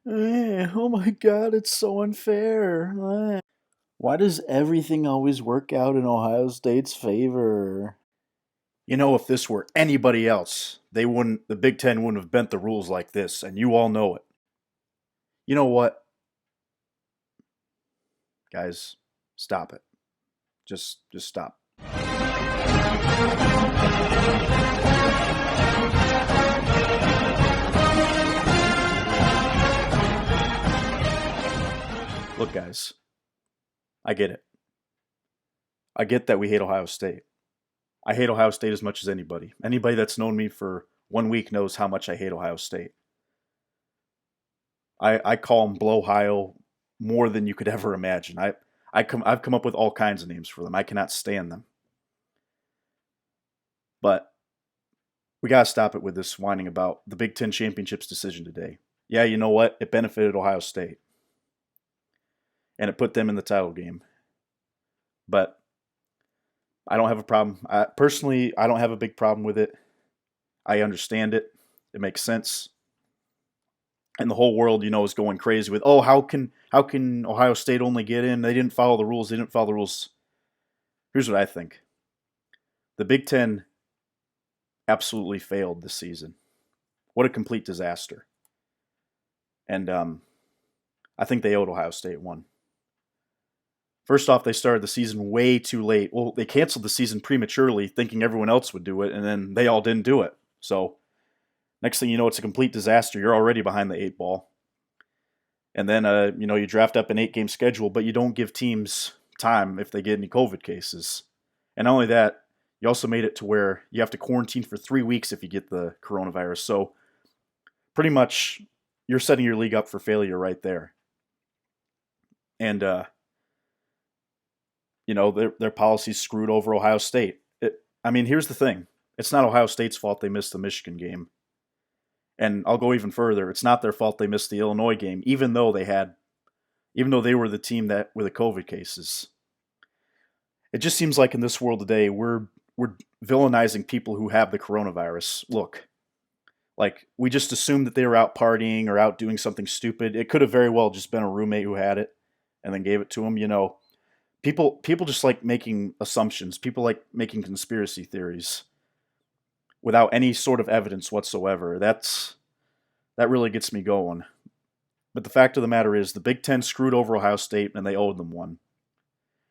Oh my God, it's so unfair. Why does everything always work out in Ohio State's favor? If this were anybody else, the Big Ten wouldn't have bent the rules like this, and you all know it. You know what, guys? Stop it. Just stop. Look, guys, I get it. I get that we hate Ohio State. I hate Ohio State as much as anybody. Anybody that's known me for 1 week knows how much I hate Ohio State. I call them Blow Ohio more than you could ever imagine. I've come up with all kinds of names for them. I cannot stand them. But we gotta stop it with this whining about the Big Ten championships decision today. Yeah, you know what? It benefited Ohio State and it put them in the title game. But I don't have a problem. Personally, I don't have a big problem with it. I understand it. It makes sense. And the whole world, is going crazy with, oh, how can Ohio State only get in? They didn't follow the rules. They didn't follow the rules. Here's what I think: the Big Ten absolutely failed this season. What a complete disaster. And I think they owed Ohio State one. First off, they started the season way too late. Well, they canceled the season prematurely, thinking everyone else would do it, and then they all didn't do it. So next thing you know, it's a complete disaster. You're already behind the eight ball. And then, you draft up an 8-game schedule, but you don't give teams time if they get any COVID cases. And not only that, you also made it to where you have to quarantine for 3 weeks if you get the coronavirus. So pretty much, you're setting your league up for failure right there. And their policies screwed over Ohio State. Here's the thing: it's not Ohio State's fault they missed the Michigan game. And I'll go even further. It's not their fault they missed the Illinois game, even though they were the team that with the COVID cases. It just seems like in this world today, we're villainizing people who have the coronavirus. Look, like we just assumed that they were out partying or out doing something stupid. It could have very well just been a roommate who had it and then gave it to them. People just like making assumptions. People like making conspiracy theories without any sort of evidence whatsoever. That really gets me going. But the fact of the matter is, the Big Ten screwed over Ohio State, and they owed them one.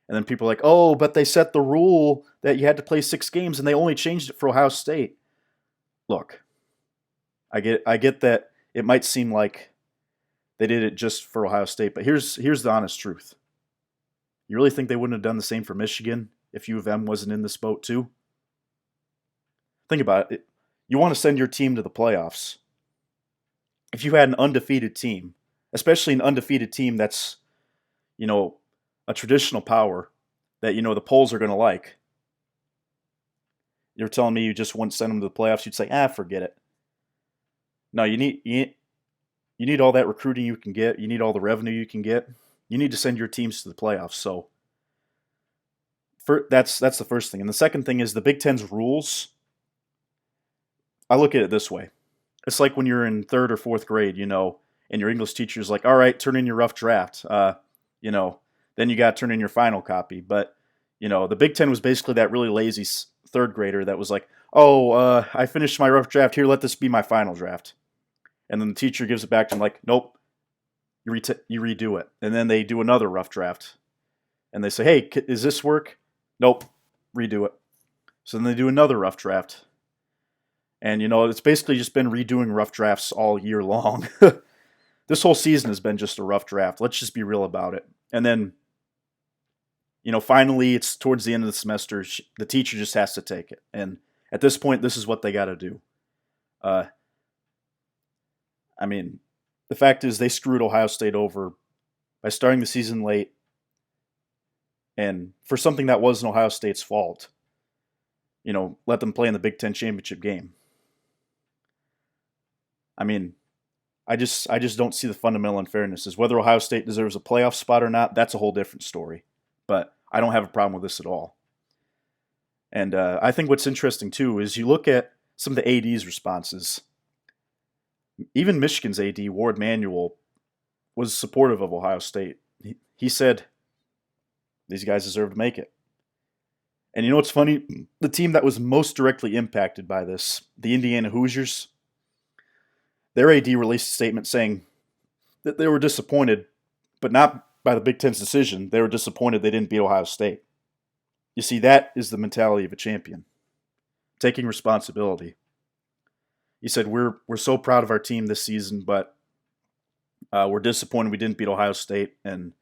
And then people are like, "Oh, but they set the rule that you had to play 6 games, and they only changed it for Ohio State." Look, I get that it might seem like they did it just for Ohio State, but here's the honest truth. You really think they wouldn't have done the same for Michigan if U of M wasn't in this boat too? Think about it. You want to send your team to the playoffs. If you had an undefeated team, especially an undefeated team that's, you know, a traditional power that the polls are going to like. You're telling me you just wouldn't send them to the playoffs? You'd say, forget it. No, you need all that recruiting you can get. You need all the revenue you can get. You need to send your teams to the playoffs. So that's the first thing. And the second thing is the Big Ten's rules. I look at it this way. It's like when you're in third or fourth grade, and your English teacher's like, all right, turn in your rough draft. Then you got to turn in your final copy. But, the Big Ten was basically that really lazy third grader that was like, oh, I finished my rough draft. Here, let this be my final draft. And then the teacher gives it back to him like, nope, you redo it. And then they do another rough draft. And they say, hey, does this work? Nope, redo it. So then they do another rough draft. And, it's basically just been redoing rough drafts all year long. This whole season has been just a rough draft. Let's just be real about it. And then, finally, it's towards the end of the semester. The teacher just has to take it. And at this point, this is what they got to do. Uh, the fact is they screwed Ohio State over by starting the season late and for something that wasn't Ohio State's fault. Let them play in the Big Ten championship game. I just don't see the fundamental unfairness. Is whether Ohio State deserves a playoff spot or not, that's a whole different story. But I don't have a problem with this at all. And I think what's interesting too is you look at some of the AD's responses. Even Michigan's AD, Ward Manuel, was supportive of Ohio State. He said these guys deserve to make it. And you know what's funny? The team that was most directly impacted by this, the Indiana Hoosiers, their AD released a statement saying that they were disappointed, but not by the Big Ten's decision. They were disappointed they didn't beat Ohio State. You see, that is the mentality of a champion, taking responsibility. He said, we're so proud of our team this season, but we're disappointed we didn't beat Ohio State, and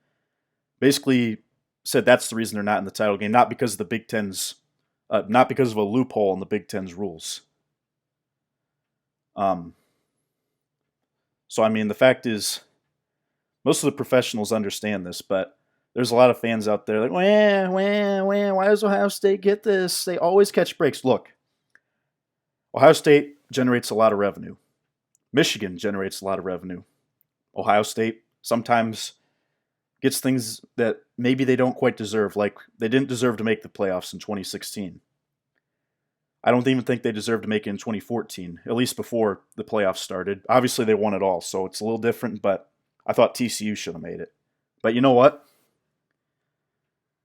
basically said that's the reason they're not in the title game, not because of the Big Ten's, not because of a loophole in the Big Ten's rules. So I mean, the fact is, most of the professionals understand this, but there's a lot of fans out there like, why does Ohio State get this? They always catch breaks. Look, Ohio State generates a lot of revenue. Michigan generates a lot of revenue. Ohio State sometimes gets things that maybe they don't quite deserve, like they didn't deserve to make the playoffs in 2016. I don't even think they deserved to make it in 2014, at least before the playoffs started. Obviously, they won it all, so it's a little different, but I thought TCU should have made it. But you know what?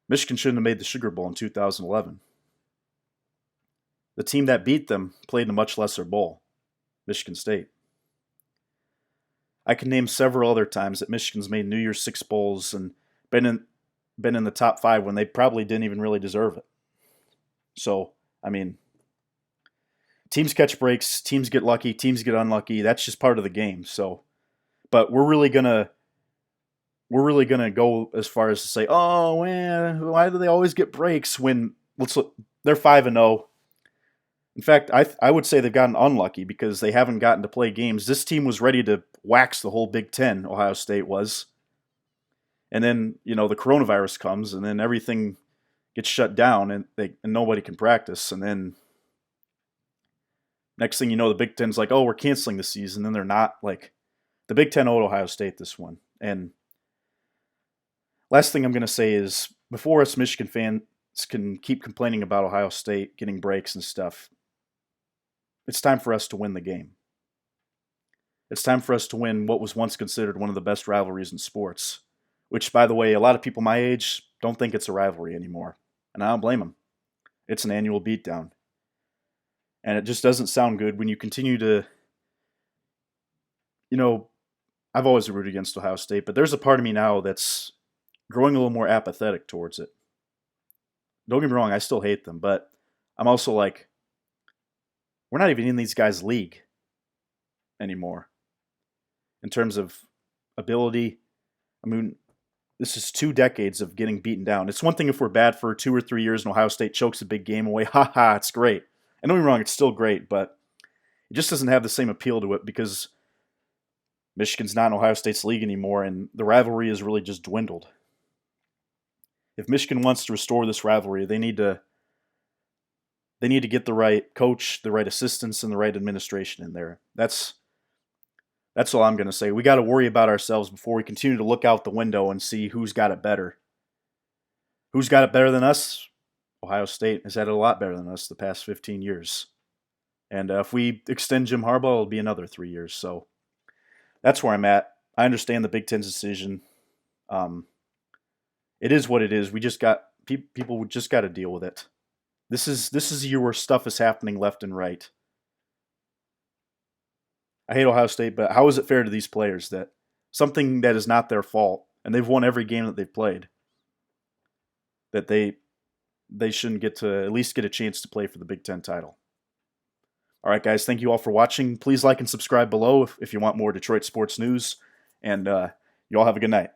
Michigan shouldn't have made the Sugar Bowl in 2011. The team that beat them played in a much lesser bowl, Michigan State. I can name several other times that Michigan's made New Year's Six bowls and been in the top 5 when they probably didn't even really deserve it. So, I mean, teams catch breaks, teams get lucky, teams get unlucky. That's just part of the game. So, but we're really gonna go as far as to say, oh man, why do they always get breaks when let's look, they're 5-0. In fact, I would say they've gotten unlucky because they haven't gotten to play games. This team was ready to wax the whole Big Ten, Ohio State was. And then, the coronavirus comes and then everything gets shut down and nobody can practice. And then next thing you know, the Big Ten's like, oh, we're canceling the season. Then they're not. Like, the Big Ten owed Ohio State this one. And last thing I'm going to say is, before us Michigan fans can keep complaining about Ohio State getting breaks and stuff, it's time for us to win the game. It's time for us to win what was once considered one of the best rivalries in sports, which, by the way, a lot of people my age don't think it's a rivalry anymore. And I don't blame them. It's an annual beatdown. And it just doesn't sound good when you continue to, I've always rooted against Ohio State, but there's a part of me now that's growing a little more apathetic towards it. Don't get me wrong, I still hate them, but I'm also like, we're not even in these guys' league anymore. In terms of ability, I mean, this is 2 decades of getting beaten down. It's one thing if we're bad for 2 or 3 years and Ohio State chokes a big game away. Ha ha, it's great. And don't get me wrong, it's still great, but it just doesn't have the same appeal to it because Michigan's not in Ohio State's league anymore, and the rivalry has really just dwindled. If Michigan wants to restore this rivalry, they need to get the right coach, the right assistants, and the right administration in there. That's all I'm going to say. We got to worry about ourselves before we continue to look out the window and see who's got it better. Who's got it better than us? Ohio State has had it a lot better than us the past 15 years. And if we extend Jim Harbaugh, it'll be another 3 years. So that's where I'm at. I understand the Big Ten's decision. It is what it is. We just got people just got to deal with it. This is a year where stuff is happening left and right. I hate Ohio State, but how is it fair to these players that something that is not their fault, and they've won every game that they've played, that they shouldn't get to at least get a chance to play for the Big Ten title? All right, guys, thank you all for watching. Please like and subscribe below if you want more Detroit sports news, and you all have a good night.